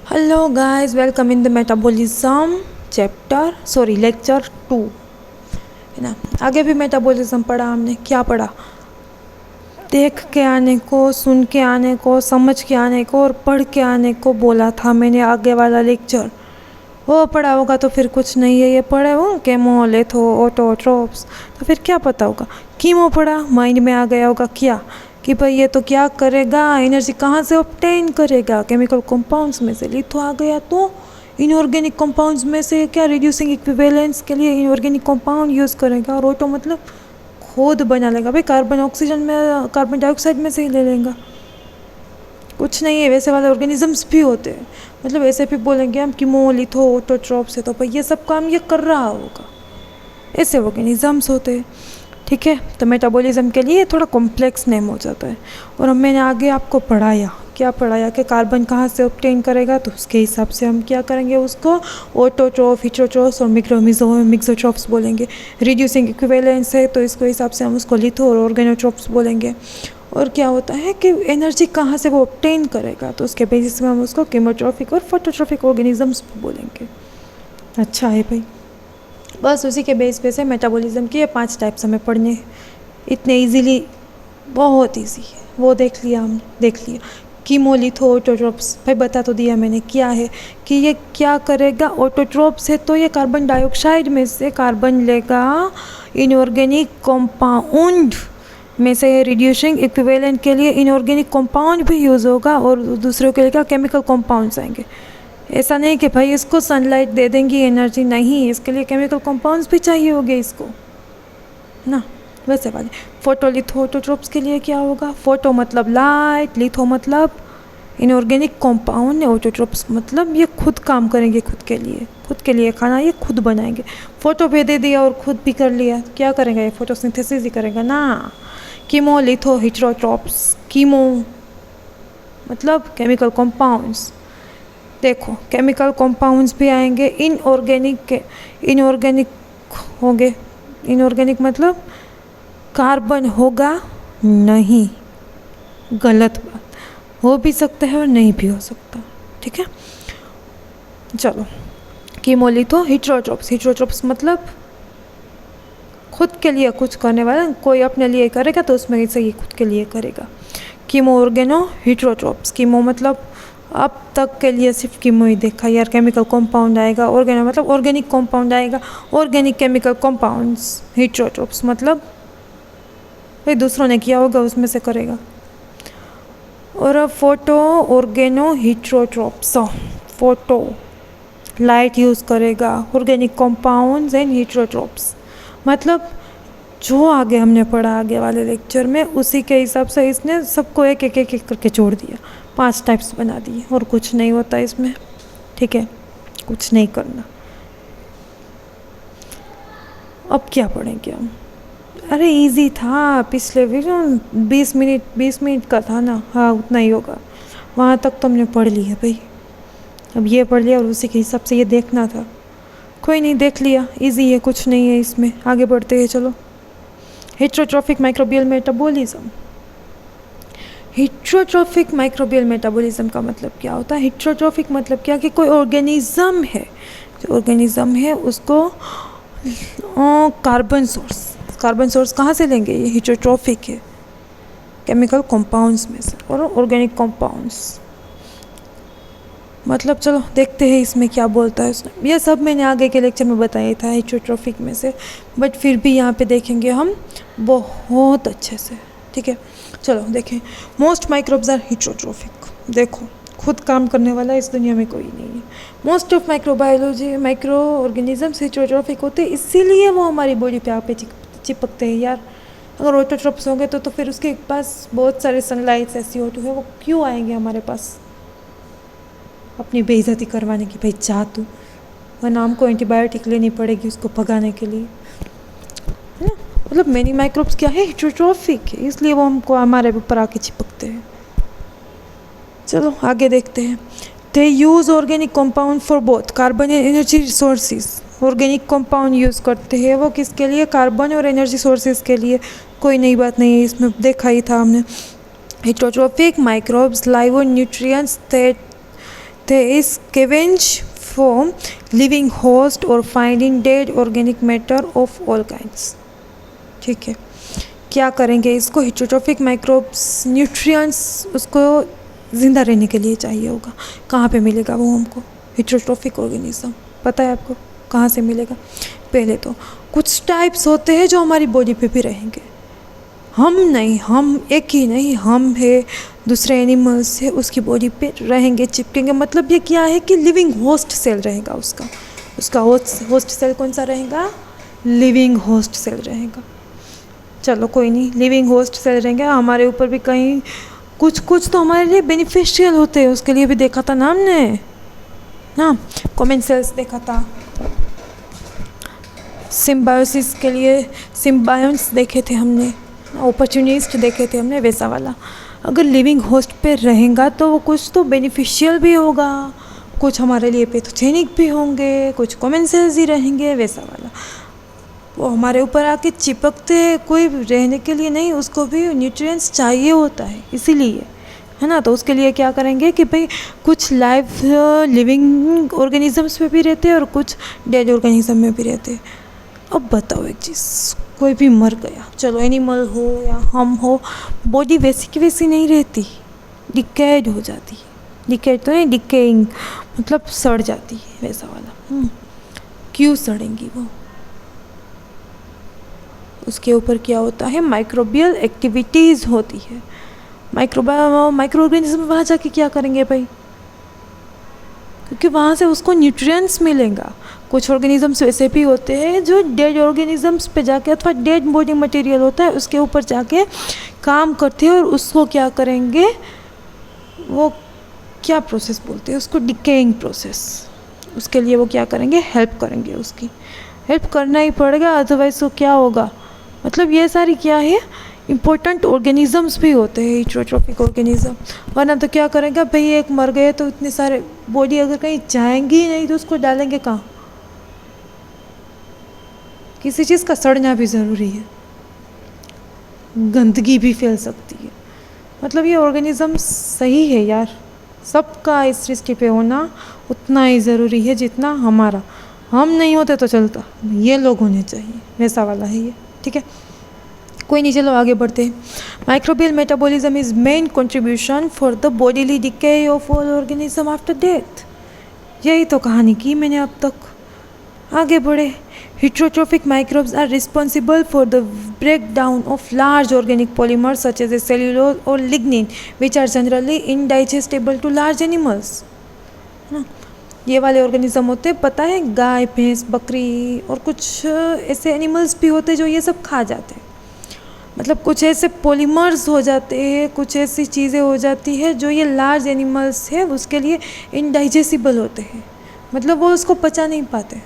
Hello guys, welcome in the metabolism lecture 2 है ना। आगे भी मेटाबॉलिज्म पढ़ा हमने। क्या पढ़ा? देख के आने को, सुन के आने को, समझ के आने को और पढ़ के आने को बोला था मैंने। आगे वाला लेक्चर वो पढ़ा होगा तो फिर कुछ नहीं है। ये पढ़े हो केमो, लेथो, ऑटोट्रोप्स, तो फिर क्या पता होगा। कीमो पढ़ा, माइंड में आ गया होगा क्या कि भाई ये तो क्या करेगा, एनर्जी कहाँ से ऑब्टेन करेगा। केमिकल कंपाउंड्स में से। लिथो आ गया तो इनऑर्गेनिक कंपाउंड्स में से क्या, रिड्यूसिंग इक्विवेलेंस के लिए इनऑर्गेनिक कंपाउंड यूज़ करेगा। और ऑटो मतलब खुद बना लेगा भाई, कार्बन ऑक्सीजन में, कार्बन डाइऑक्साइड में से ही ले लेगा। कुछ नहीं है, वैसे वाले ऑर्गेनिजम्स भी होते हैं। मतलब ऐसे भी बोलेंगे हम कि लिथो ऑटोट्रोप्स है तो भाई ये सब काम ये कर रहा होगा। ऐसे ऑर्गेनिजम्स होते हैं, ठीक है। तो मेटाबॉलिज्म के लिए थोड़ा कॉम्प्लेक्स नेम हो जाता है। और हम मैंने आगे आपको पढ़ाया, क्या पढ़ाया कि कार्बन कहाँ से ऑब्टेन करेगा, तो उसके हिसाब से हम क्या करेंगे, उसको ऑटोट्रोफ, हिट्रोट्रोफ्स और मिक्सोट्रोफ्स बोलेंगे। रिड्यूसिंग इक्विवेलेंस है तो इसको हिसाब से हम उसको लिथो और ऑर्गेनोट्रोफ्स बोलेंगे। और क्या होता है कि एनर्जी कहाँ से वो ऑब्टेन करेगा, तो उसके बेसिस में हम उसको केमोट्रोफिक और फोटोट्रोफिक ऑर्गेनिजम्स बोलेंगे। अच्छा है भाई, बस उसी के बेस पे से मेटाबॉलिज्म के 5 टाइप्स हमें पढ़ने हैं। इतने इजीली, बहुत इजी है। वो देख लिया हमने, देख लिया। कीमो, लिथो, ऑटोट्रोप्स, भाई बता तो दिया मैंने क्या है कि ये क्या करेगा। ऑटोट्रोप्स है तो ये कार्बन डाइऑक्साइड में से कार्बन लेगा, इनऑर्गेनिक कंपाउंड में से रिड्यूसिंग इक्विवेलेंट के लिए इनऑर्गेनिक कंपाउंड भी यूज़ होगा और दूसरों के लिए क्या, केमिकल कंपाउंड्स आएंगे। ऐसा नहीं कि भाई इसको सनलाइट दे देंगी एनर्जी, नहीं, इसके लिए केमिकल कंपाउंड्स भी चाहिए होंगे इसको ना। वैसे वाले फोटो, लिथो, ऑटोट्रोप्स के लिए क्या होगा, फोटो मतलब लाइट, लिथो मतलब इनऑर्गेनिक कंपाउंड, ऑटोट्रोप्स मतलब ये खुद काम करेंगे, खुद के लिए खाना ये खुद बनाएंगे। फोटो भी दे दिया और खुद भी कर लिया, क्या करेंगे, ये फोटोसिंथेसिस ही करेगा ना। Chemo, litho, heterotrophs. कीमो मतलब केमिकल कंपाउंड्स। देखो केमिकल कंपाउंड्स भी आएंगे, इनऑर्गेनिक होंगे। इनऑर्गेनिक मतलब कार्बन होगा नहीं, गलत बात। हो भी सकता है और नहीं भी हो सकता, ठीक है। चलो, कीमोलिथो, हिट्रोट्रोप्स मतलब खुद के लिए कुछ करने वाला। कोई अपने लिए करेगा तो उसमें से ये खुद के लिए करेगा। Chemo, oregano, हिट्रोट्रोप्स। कीमो मतलब अब तक के लिए सिर्फ कीमो ही देखा यार। केमिकल कंपाउंड आएगा। ऑर्गेनो मतलब ऑर्गेनिक कंपाउंड आएगा, ऑर्गेनिक केमिकल कंपाउंड्स। हिट्रोट्रोप्स मतलब भाई दूसरों ने किया होगा उसमें से करेगा। और photo, organo, heterotrophs. Photo light use करेगा, ऑर्गेनिक कंपाउंड्स एंड हिट्रोट्रोप्स मतलब जो आगे हमने पढ़ा आगे वाले लेक्चर में, उसी के हिसाब से इसने सबको एक एक एक एक करके जोड़ दिया, 5 टाइप्स बना दिए। और कुछ नहीं होता इसमें, ठीक है, कुछ नहीं करना। अब क्या पढ़ेंगे हम? अरे इजी था, पिछले वीडियो 20 मिनट का था ना। हाँ उतना ही होगा, वहाँ तक तो हमने पढ़ लिया भाई। अब ये पढ़ लिया और उसी के हिसाब से ये देखना था। कोई नहीं, देख लिया, इजी है, कुछ नहीं है इसमें। आगे बढ़ते हैं, चलो। Heterotrophic microbial metabolism. Heterotrophic microbial metabolism का मतलब क्या होता है? हेट्रोट्रोफिक मतलब क्या कि कोई ऑर्गेनिज्म है, जो ऑर्गेनिज्म है उसको कार्बन सोर्स कहाँ से लेंगे? ये हेट्रोट्रोफिक है, केमिकल कंपाउंड्स में से और ऑर्गेनिक कंपाउंड्स। मतलब चलो देखते हैं इसमें क्या बोलता है उसने। ये सब मैंने आगे के लेक्चर में बताया था हेट्रोट्रोफिक में से, बट फिर भी यहाँ पे देखेंगे हम बहुत अच्छे से, ठीक है। चलो देखें, मोस्ट माइक्रोब्स आर हेट्रोट्रोफिक। देखो खुद काम करने वाला इस दुनिया में कोई नहीं है। Most of micro organisms heterotrophic होते हैं, इसीलिए वो हमारी बॉडी पे आके चिपकते हैं यार। अगर ऑटोट्रोप्स होंगे तो फिर उसके पास बहुत सारे सनलाइट्स ऐसी होती है, वो क्यों आएंगे हमारे पास अपनी बेइज्जती करवाने की? भाई चाह तू, वरना हमको एंटीबायोटिक लेनी पड़ेगी उसको भगाने के लिए, है ना। मतलब मेनी माइक्रोब्स क्या है, हेट्रोट्रोफिक है, इसलिए वो हमको हमारे ऊपर आके चिपकते हैं। चलो आगे देखते हैं। They use organic compound for both carbon and energy resources. Organic compound use करते हैं वो किसके लिए? कार्बन और एनर्जी सोर्सेज के लिए। कोई नई बात नहीं है इसमें, देखा ही था हमने। Heterotrophic microbes live on nutrients that they scavenge for living host or finding dead organic matter of all kinds. ठीक है, क्या करेंगे इसको, हेटेरोट्रॉफिक माइक्रोब्स, न्यूट्रिएंट्स उसको ज़िंदा रहने के लिए चाहिए होगा। कहाँ पे मिलेगा वो हमको, हेटेरोट्रॉफिक ऑर्गेनिज्म पता है आपको कहाँ से मिलेगा? पहले तो कुछ टाइप्स होते हैं जो हमारी बॉडी पे भी रहेंगे, हम नहीं, हम एक ही नहीं, हम है, दूसरे एनिमल्स है, उसकी बॉडी पे रहेंगे, चिपकेंगे। मतलब ये क्या है कि लिविंग होस्ट सेल रहेगा उसका होस्ट सेल कौन सा रहेगा? लिविंग होस्ट सेल रहेगा। चलो कोई नहीं, लिविंग होस्ट सेल रहेंगे। हमारे ऊपर भी कहीं कुछ तो हमारे लिए बेनिफिशियल होते हैं, उसके लिए भी देखा था ना हमने, ना कॉमन सेल्स देखा था, सिम्बायोसिस के लिए सिम्बायोन्स देखे थे हमने, अपॉर्चुनिस्ट देखे थे हमने, वैसा वाला। अगर लिविंग होस्ट पे रहेगा तो वो कुछ तो बेनिफिशियल भी होगा, कुछ हमारे लिए पैथोजेनिक भी होंगे, कुछ कॉमन सेल्स ही रहेंगे, वैसा वाला। वो हमारे ऊपर आके चिपकते कोई रहने के लिए नहीं, उसको भी न्यूट्रिएंट्स चाहिए होता है, इसीलिए, है ना। तो उसके लिए क्या करेंगे कि भाई कुछ लाइव लिविंग ऑर्गेनिजम्स में भी रहते हैं और कुछ डेड ऑर्गेनिज्म में भी रहते हैं। अब बताओ एक चीज़, कोई भी मर गया, चलो एनिमल हो या हम हो, बॉडी वैसी की वैसी नहीं रहती, डिकेड हो जाती है। डिकेड तो नहीं, डिकेइंग मतलब सड़ जाती है, वैसा वाला। क्यों सड़ेंगी वो? उसके ऊपर क्या होता है, माइक्रोबियल एक्टिविटीज़ होती है। माइक्रो ऑर्गेनिज्म वहाँ जाके क्या करेंगे भाई, क्योंकि वहाँ से उसको न्यूट्रिएंट्स मिलेगा। कुछ ऑर्गेनिजम्स वैसे भी होते हैं जो डेड ऑर्गेनिजम्स पे जाके अथवा डेड बॉडी मटेरियल होता है उसके ऊपर जाके काम करते हैं और उसको क्या करेंगे, वो क्या प्रोसेस बोलते हैं उसको, डिकेइंग प्रोसेस। उसके लिए वो क्या करेंगे, हेल्प करेंगे, उसकी हेल्प करना ही पड़ेगा, अदरवाइज वो क्या होगा। मतलब ये सारी क्या है, इम्पोर्टेंट ऑर्गेनिजम्स भी होते हैं हेटेरोट्रॉफिक ऑर्गेनिज्म। वरना तो क्या करेंगे भाई, एक मर गए तो इतने सारे बॉडी अगर कहीं जाएंगी ही नहीं तो उसको डालेंगे कहाँ? किसी चीज़ का सड़ना भी ज़रूरी है, गंदगी भी फैल सकती है। मतलब ये ऑर्गेनिज्म सही है यार, सबका इस सृष्टि पे होना उतना ही ज़रूरी है जितना हमारा। हम नहीं होते तो चलता, ये लोग होने चाहिए, वैसा वाला है ये। ठीक है, कोई नहीं, चलो आगे बढ़ते हैं। Microbial metabolism is main contribution for the bodily decay of all organism after death. यही तो कहानी की मैंने अब तक। आगे बढ़े। Heterotrophic microbes are responsible for the breakdown of large organic polymers such as cellulose or lignin, which are generally indigestible to large animals. है ना, ये वाले ऑर्गेनिज्म होते हैं, पता है, गाय, भैंस, बकरी और कुछ ऐसे एनिमल्स भी होते हैं जो ये सब खा जाते हैं। मतलब कुछ ऐसे पॉलीमर्स हो जाते हैं, कुछ ऐसी चीज़ें हो जाती है जो ये लार्ज एनिमल्स है उसके लिए इनडाइजेसिबल होते हैं। मतलब वो उसको पचा नहीं पाते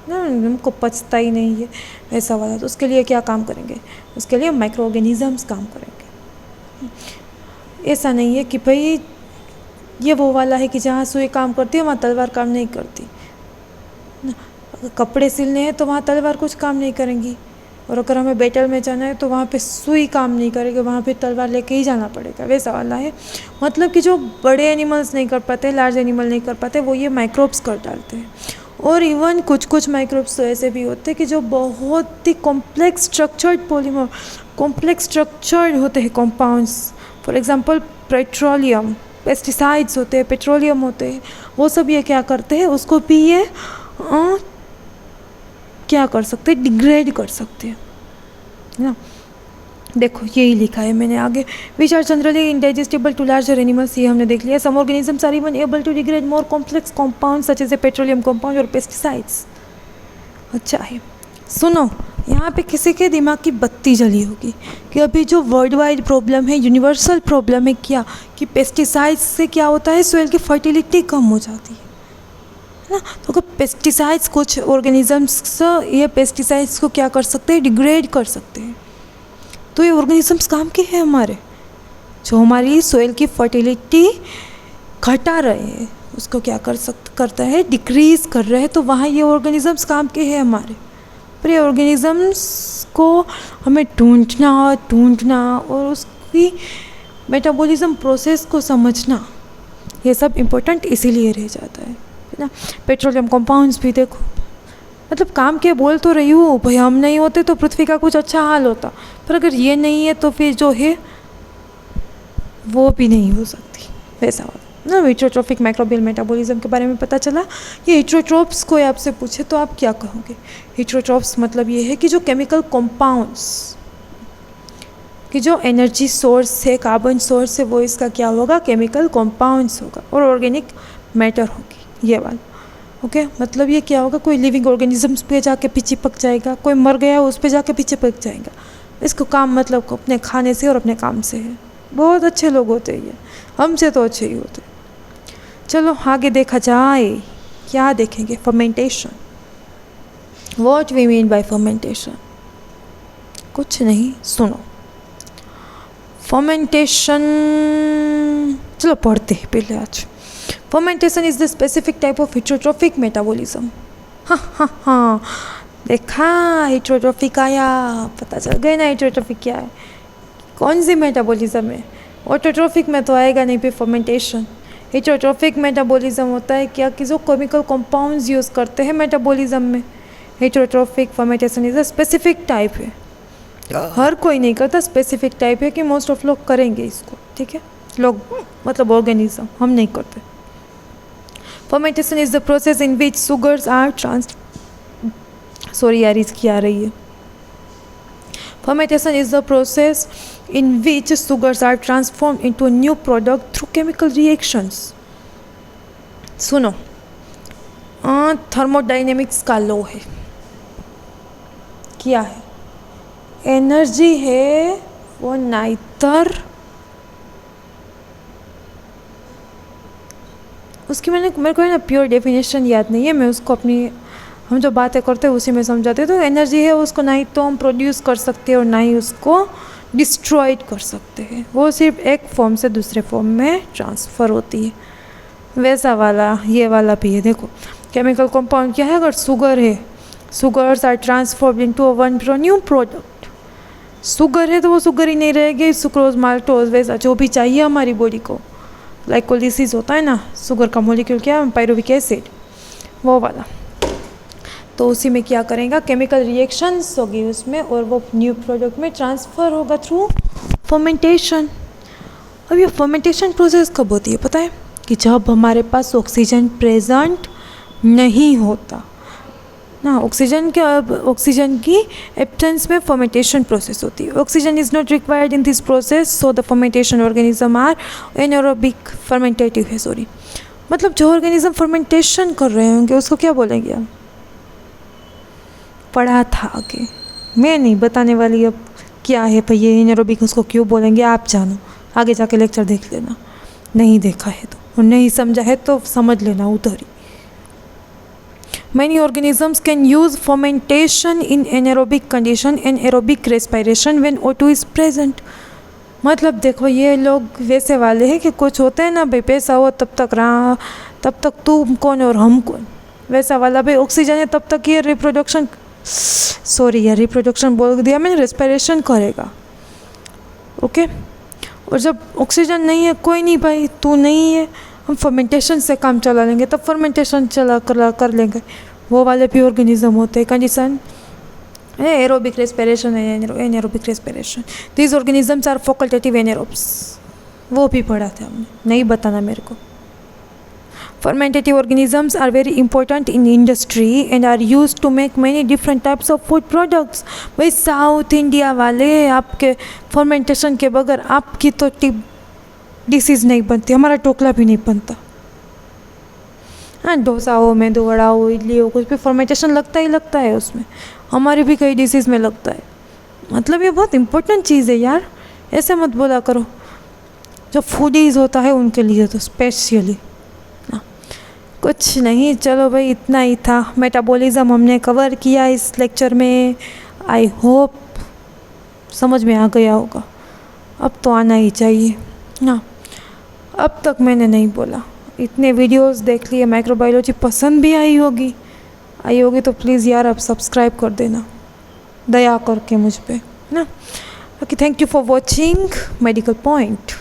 ना, उनको पचता ही नहीं है, वैसा वाला। तो उसके लिए क्या काम करेंगे, उसके लिए माइक्रो ऑर्गेनिजम्स काम करेंगे। ऐसा नहीं है कि भाई ये वो वाला है कि जहाँ सुई काम करती है वहाँ तलवार काम नहीं करती ना। अगर कपड़े सिलने हैं तो वहाँ तलवार कुछ काम नहीं करेंगी, और अगर हमें बैटल में जाना है तो वहाँ पे सुई काम नहीं करेगी, वहाँ पे तलवार लेके ही जाना पड़ेगा, वैसा वाला है। मतलब कि जो बड़े एनिमल्स नहीं कर पाते, लार्ज एनिमल नहीं कर पाते, वो ये माइक्रोब्स कर डालते हैं। और इवन कुछ माइक्रोब्स तो ऐसे भी होते हैं कि जो बहुत ही complex structured polymer, complex structured होते हैं compounds. For example petroleum, pesticides होते हैं, पेट्रोलियम होते हैं, वो सब ये क्या करते हैं, उसको भी ये क्या कर सकते हैं, डिग्रेड कर सकते हैं ना। देखो यही लिखा है मैंने आगे, which are generally indigestible to larger animals, ये हमने देख लिया। Some organisms are even able to degrade more complex compound such as a petroleum compound और पेस्टिसाइड्स। अच्छा है, सुनो, यहाँ पे किसी के दिमाग की बत्ती जली होगी कि अभी जो वर्ल्ड वाइड प्रॉब्लम है, यूनिवर्सल प्रॉब्लम है क्या, कि पेस्टिसाइड्स से क्या होता है, सोइल की फर्टिलिटी कम हो जाती है ना। तो अगर पेस्टिसाइड्स, कुछ ऑर्गेनिजम्स ये पेस्टिसाइड्स को क्या कर सकते हैं, डिग्रेड कर सकते हैं। तो ये ऑर्गेनिजम्स काम के हैं हमारे, जो हमारी सोइल की फर्टिलिटी घटा रहे हैं, उसको क्या करता है, डिक्रीज कर रहे हैं। तो वहाँ ये ऑर्गेनिजम्स काम के हैं हमारे। पर ये ऑर्गेनिजम्स को हमें ढूंढना और उसकी मेटाबॉलिज्म प्रोसेस को समझना, ये सब इम्पोर्टेंट इसीलिए रह जाता है ना। पेट्रोलियम कंपाउंड्स भी देखो, मतलब काम के बोल तो रही हूँ भाई, हम नहीं होते तो पृथ्वी का कुछ अच्छा हाल होता, पर अगर ये नहीं है तो फिर जो है वो भी नहीं हो सकती, वैसा वाला ना। हेटरोट्रोफिक माइक्रोबियल मेटाबॉलिज्म के बारे में पता चला। ये हेटरोट्रोप्स कोई आपसे पूछे तो आप क्या कहोगे? हेटरोट्रोप्स मतलब ये है कि जो केमिकल कंपाउंड्स कि जो एनर्जी सोर्स है, कार्बन सोर्स है, वो इसका क्या होगा? केमिकल कंपाउंड्स होगा और ऑर्गेनिक मैटर होगी, ये वाला। ओके मतलब ये क्या होगा? कोई लिविंग ऑर्गेनिजम्स पे जाके पीछे पक जाएगा, कोई मर गया उस पे जाके पीछे पक जाएगा। इसको काम मतलब अपने खाने से और अपने काम से है। बहुत अच्छे लोग होते हैं ये, हमसे तो अच्छे ही होते। चलो आगे देखा जाए, क्या देखेंगे? Fermentation. What we mean by fermentation? कुछ नहीं, सुनो। फर्मेंटेशन, चलो पढ़ते हैं पहले आज। Fermentation is the specific type of heterotrophic metabolism. हाँ, देखा हेटरोट्रोफिक आया, पता चल गया ना हेटरोट्रोफिक क्या है, कौन सी मेटाबॉलिज्म है। ऑटोट्रोफिक में तो आएगा नहीं फिर फर्मेंटेशन। हेटरोट्रोफिक मेटाबॉलिज्म होता है क्या कि जो केमिकल कंपाउंड्स यूज़ करते हैं मेटाबॉलिज्म में। Heterotrophic fermentation is a specific type है, हर कोई नहीं करता, स्पेसिफिक टाइप है कि मोस्ट ऑफ लोग करेंगे इसको, ठीक है, लोग मतलब ऑर्गेनिज्म, हम नहीं करते। Fermentation is the process in which sugars are इसकी आ रही है। Fermentation is the process in which sugars are transformed into a new product through chemical reactions. सुनो, थर्मोडाइनेमिक्स का लॉ है, क्या है? एनर्जी है वो नाइतर, उसकी मेरे को है ना प्योर डेफिनेशन याद नहीं है, मैं उसको अपनी हम जो बातें करते हैं उसी में समझाते हैं। तो एनर्जी है उसको ना ही तो हम प्रोड्यूस कर सकते हैं और ना ही उसको डिस्ट्रॉयड कर सकते हैं, वो सिर्फ एक फॉर्म से दूसरे फॉर्म में ट्रांसफ़र होती है, वैसा वाला ये वाला भी है। देखो केमिकल कंपाउंड क्या है? अगर शुगर है, sugars are transformed into one new product. Sugar है तो वो शुगर ही नहीं रहेगी, सुक्रोज, माल्टोज, वैसा जो भी चाहिए हमारी बॉडी को, ग्लाइकोलिसिस होता है ना, शुगर का मॉलिक्यूल क्या है? पायरुविक एसिड, वो वाला। तो उसी में क्या करेगा? केमिकल रिएक्शंस होगी उसमें और वो न्यू प्रोडक्ट में ट्रांसफ़र होगा थ्रू फर्मेंटेशन। अब ये फर्मेंटेशन प्रोसेस कब होती है पता है? कि जब हमारे पास ऑक्सीजन प्रेजेंट नहीं होता ना, ऑक्सीजन की एब्सेंस में फर्मेंटेशन प्रोसेस होती है। Oxygen is not required in this process, so the fermentation organism are anaerobic fermentative है। सॉरी, मतलब जो ऑर्गेनिज्म फर्मेंटेशन कर रहे होंगे उसको क्या बोलेंगे? हम पढ़ा था आगे, मैं नहीं बताने वाली अब क्या है भाई ये एनारोबिक, उसको क्यों बोलेंगे आप जानो, आगे जाके लेक्चर देख लेना, नहीं देखा है तो और नहीं समझा है तो समझ लेना उधर ही। Many organisms can use fermentation in anaerobic condition and aerobic respiration when O2 is present। मतलब देखो ये लोग वैसे वाले हैं कि कुछ होते हैं ना भाई, पैसा हो तब तक रहा, तब तक तुम कौन और हम कौन, वैसा वाला। भाई ऑक्सीजन है तब तक ये रिप्रोडक्शन, सॉरी यार रिप्रोडक्शन बोल दिया मैंने, रेस्पिरेशन करेगा, ओके। और जब ऑक्सीजन नहीं है, कोई नहीं भाई तू नहीं है, हम फर्मेंटेशन से काम चला लेंगे, तब फर्मेंटेशन कर लेंगे, वो वाले भी ऑर्गेनिज्म होते हैं। Condition aerobic respiration anaerobic respiration, these organisms are facultative anaerobes, वो भी पढ़ा था हमने, नहीं बताना मेरे को। Fermentative organisms are very important in industry and are used to make many different types of food products। भाई साउथ इंडिया वाले आपके फर्मेंटेशन के बगैर आपकी तो डिशेज़ नहीं बनती, हमारा टोकला भी नहीं बनता। हाँ डोसा हो, मेदू वड़ा हो, इडली हो, कुछ भी फर्मेंटेशन लगता ही लगता है उसमें, हमारी भी कई डिशेज़ में लगता है। मतलब ये बहुत इंपॉर्टेंट चीज़ है यार, ऐसे मत बोला करो, जो फूडीज़ होता है उनके लिए तो स्पेशली। कुछ नहीं, चलो भाई इतना ही था, मेटाबॉलिज्म हमने कवर किया इस लेक्चर में। आई होप समझ में आ गया होगा, अब तो आना ही चाहिए ना। अब तक मैंने नहीं बोला, इतने वीडियोस देख लिए, माइक्रोबायोलॉजी पसंद भी आई होगी तो प्लीज़ यार आप सब्सक्राइब कर देना दया करके मुझ पे ना। Okay, thank you for watching medical point.